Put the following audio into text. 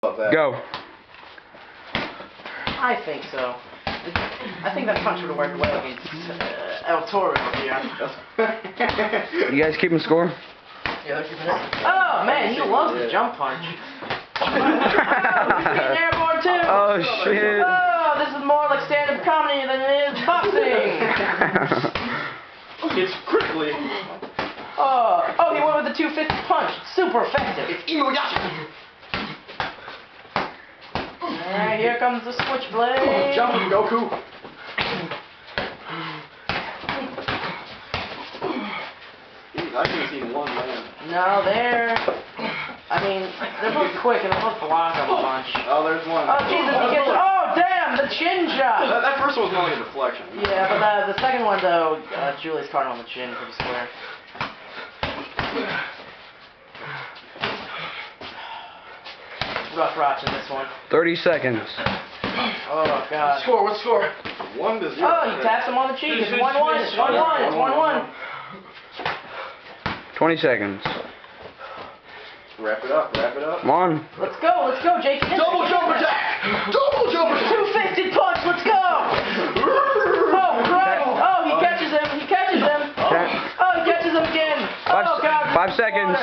Go. I think so. I think that punch would have worked well against El Toro here. You guys keeping score? Yeah, they're keeping it. Oh man, he loves the jump punch. Oh, he's getting airborne too. Oh shit. Oh, this is more like stand-up comedy than it is boxing. It's quickly. Oh, he went with the 250 punch. Super effective. It's Inuyasha. Alright, here comes the switchblade. Jump him, Goku. I haven't seen one man. No, they're both quick and they both block on the punch. Oh, there's one. Oh, Jesus, he gets. Oh, damn, the chin shot. That first one was only a deflection. Yeah, but the second one, though, Julie's caught on the chin pretty square. Rough rocks in this one. 30 seconds. Oh, God. Score, what's the score? 1-0. Oh, he taps him on the cheek. It's 1-1. It's 1-1. It's 1-1. 20 seconds. Wrap it up, wrap it up. Come on. Let's go, Jake. Double jump attack! Double jump attack! 250 punch, let's go! Oh, Christ! Oh, he catches him. He catches him. Oh, he catches him again. Oh, God. 5 seconds.